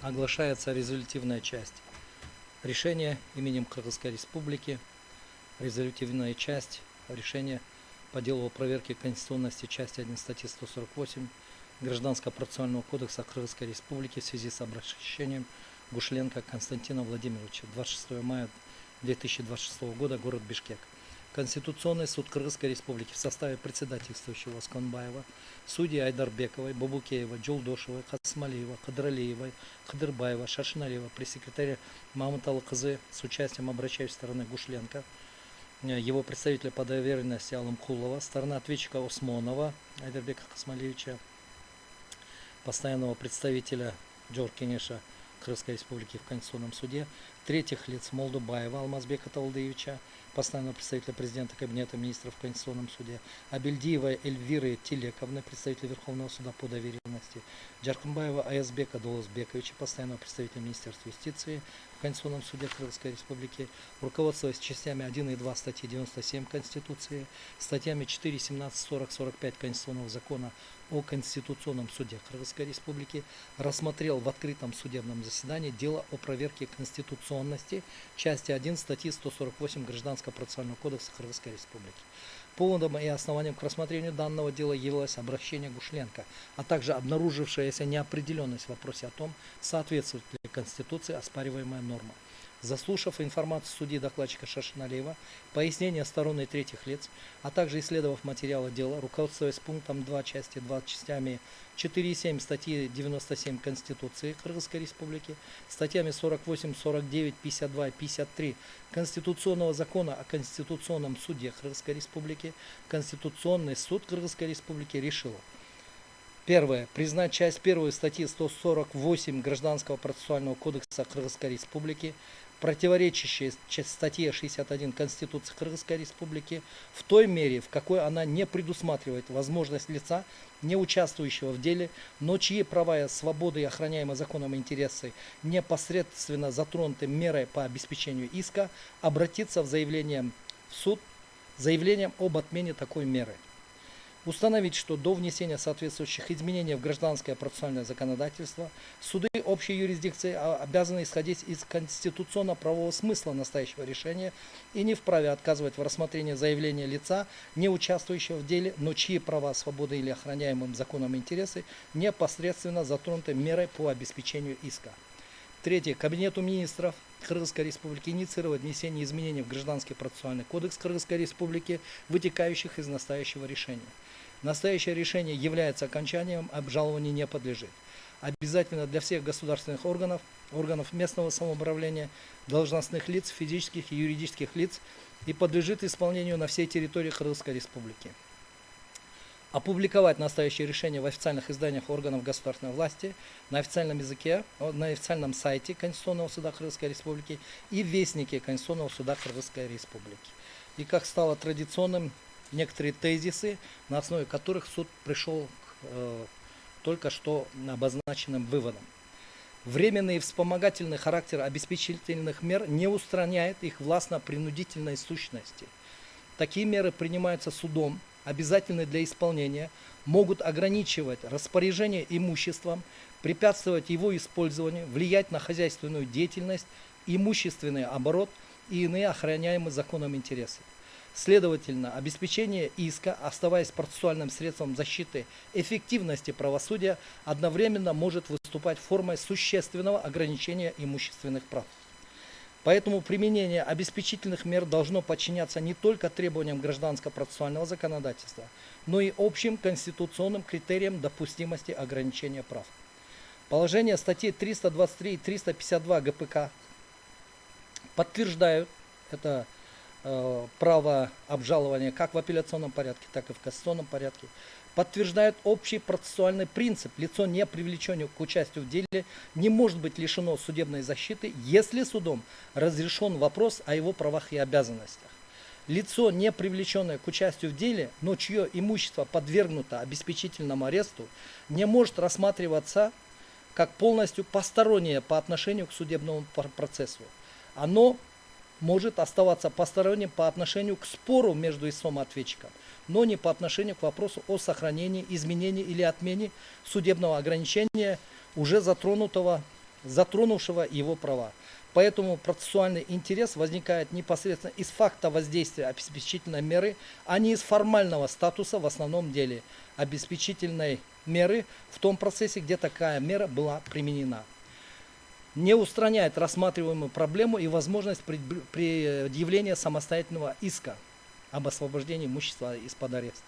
Оглашается резолютивная часть решения именем Кыргызской Республики, резолютивная часть решения по делу о проверке конституционности части 1 статьи 148 Гражданского процессуального кодекса Кыргызской Республики в связи с обращением Гушленко Константина Владимировича 26 мая 2026 года, город Бишкек. Конституционный суд Кыргызской Республики в составе председательствующего Осконбаева, судьи Айдарбековой, Бабукеева, Джолдошевой, Хасмалиева, Кадралиевой, Кадырбаева, Шашиналиева, пресс-секретаря Мамонталы Кызы с участием обращающей стороны Гушленко, его представителя по доверенности Алымкулова, сторона ответчика Осмонова Айдарбека Хасмалиевича, постоянного представителя Джоркинеша Кыргызской Республики в Конституционном суде, третьих лиц Молдубаева Алмазбека Талдыевича, постоянного представителя президента Кабинета министров в Конституционном суде, Абельдиевой Эльвиры Телековны, представителя Верховного суда по доверенности, Джаркумбаева Аязбека Долозбековича, постоянного представителя Министерства юстиции в Конституционном суде Кыргызской Республики, руководствуясь частями 1 и 2 статьи 97 Конституции, статьями 4, 17, 40, 45 Конституционного закона о Конституционном суде Кыргызской Республики, рассмотрел в открытом судебном заседании дело о проверке конституционности части 1 статьи 148 Гражданского процессуального кодекса Кыргызской Республики. Поводом и основанием к рассмотрению данного дела явилось обращение Гушленко, а также обнаружившаяся неопределенность в вопросе о том, соответствует ли Конституции оспариваемая норма. Заслушав информацию судьи докладчика Шашиналиева, пояснения сторон и третьих лиц, а также исследовав материалы дела, руководствуясь пунктом 2 части 2 частями 4,7 статьи 97 Конституции Кыргызской Республики, статьями 48, 49, 52 и 53 Конституционного закона о Конституционном суде Кыргызской Республики, Конституционный суд Кыргызской Республики решил: первое. Признать часть 1 статьи 148 Гражданского процессуального кодекса Кыргызской Республики, противоречащей статье 61 Конституции Кыргызской Республики, в той мере, в какой она не предусматривает возможность лица, не участвующего в деле, но чьи права и свободы и охраняемые законом интересы непосредственно затронуты мерой по обеспечению иска, обратиться в суд с заявлением об отмене такой меры. Установить, что до внесения соответствующих изменений в гражданское процессуальное законодательство суды общей юрисдикции обязаны исходить из конституционно-правового смысла настоящего решения и не вправе отказывать в рассмотрении заявления лица, не участвующего в деле, но чьи права, свободы или охраняемым законом интересы непосредственно затронуты мерой по обеспечению иска. Третье. Кабинету министров Кыргызской Республики инициировать внесение изменений в Гражданский процессуальный кодекс Кыргызской Республики, вытекающих из настоящего решения. Настоящее решение является окончанием, обжалованию не подлежит. Обязательно для всех государственных органов, органов местного самоуправления, должностных лиц, физических и юридических лиц и подлежит исполнению на всей территории Кыргызской Республики. Опубликовать настоящее решение в официальных изданиях органов государственной власти, на официальном языке, на официальном сайте Конституционного суда Кыргызской Республики и в Вестнике Конституционного суда Кыргызской Республики. И как стало традиционным, некоторые тезисы, на основе которых суд пришел к только что обозначенным выводам. Временный и вспомогательный характер обеспечительных мер не устраняет их властно-принудительной сущности. Такие меры принимаются судом, обязательны для исполнения, могут ограничивать распоряжение имуществом, препятствовать его использованию, влиять на хозяйственную деятельность, имущественный оборот и иные охраняемые законом интересы. Следовательно, обеспечение иска, оставаясь процессуальным средством защиты эффективности правосудия, одновременно может выступать формой существенного ограничения имущественных прав. Поэтому применение обеспечительных мер должно подчиняться не только требованиям гражданского процессуального законодательства, но и общим конституционным критериям допустимости ограничения прав. Положения статей 323 и 352 ГПК подтверждают это право обжалования как в апелляционном порядке, так и в кассационном порядке, подтверждают общий процессуальный принцип: лицо, не привлеченное к участию в деле, не может быть лишено судебной защиты, если судом разрешен вопрос о его правах и обязанностях. Лицо, не привлеченное к участию в деле, но чье имущество подвергнуто обеспечительному аресту, не может рассматриваться как полностью постороннее по отношению к судебному процессу. Оно может оставаться посторонним по отношению к спору между истцом и ответчиком, но не по отношению к вопросу о сохранении, изменении или отмене судебного ограничения, уже затронутого затронувшего его права. Поэтому процессуальный интерес возникает непосредственно из факта воздействия обеспечительной меры, а не из формального статуса в основном деле обеспечительной меры в том процессе, где такая мера была применена. Не устраняет рассматриваемую проблему и возможность предъявления самостоятельного иска об освобождении имущества из-под ареста.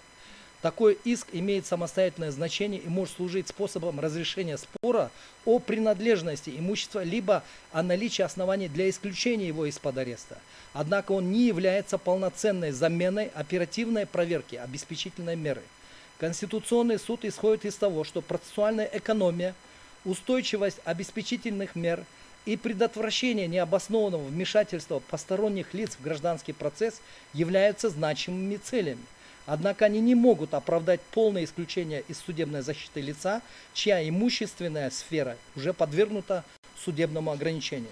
Такой иск имеет самостоятельное значение и может служить способом разрешения спора о принадлежности имущества либо о наличии оснований для исключения его из-под ареста. Однако он не является полноценной заменой оперативной проверки обеспечительной меры. Конституционный суд исходит из того, что процессуальная экономия, устойчивость обеспечительных мер и предотвращение необоснованного вмешательства посторонних лиц в гражданский процесс являются значимыми целями. Однако они не могут оправдать полное исключение из судебной защиты лица, чья имущественная сфера уже подвергнута судебному ограничению.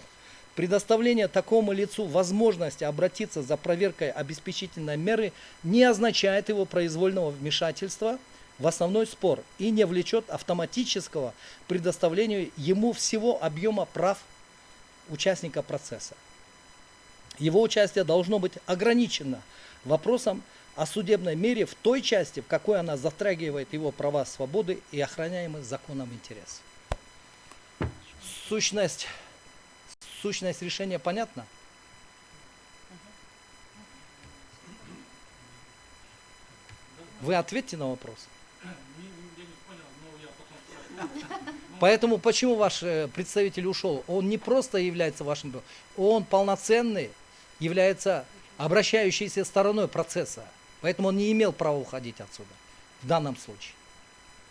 Предоставление такому лицу возможности обратиться за проверкой обеспечительной меры не означает его произвольного вмешательства в основной спор и не влечет автоматического предоставления ему всего объема прав участника процесса. Его участие должно быть ограничено вопросом о судебной мере в той части, в какой она затрагивает его права, свободы и охраняемый законом интерес. Сущность решения понятна? Вы ответьте на вопрос. Поэтому почему ваш представитель ушел? Он не просто является вашим, он полноценный, является обращающейся стороной процесса. Поэтому он не имел права уходить отсюда в данном случае.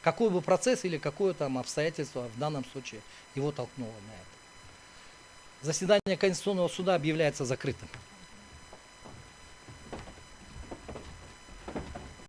Какой бы процесс или какое там обстоятельство в данном случае его толкнуло на это. Заседание Конституционного суда объявляется закрытым.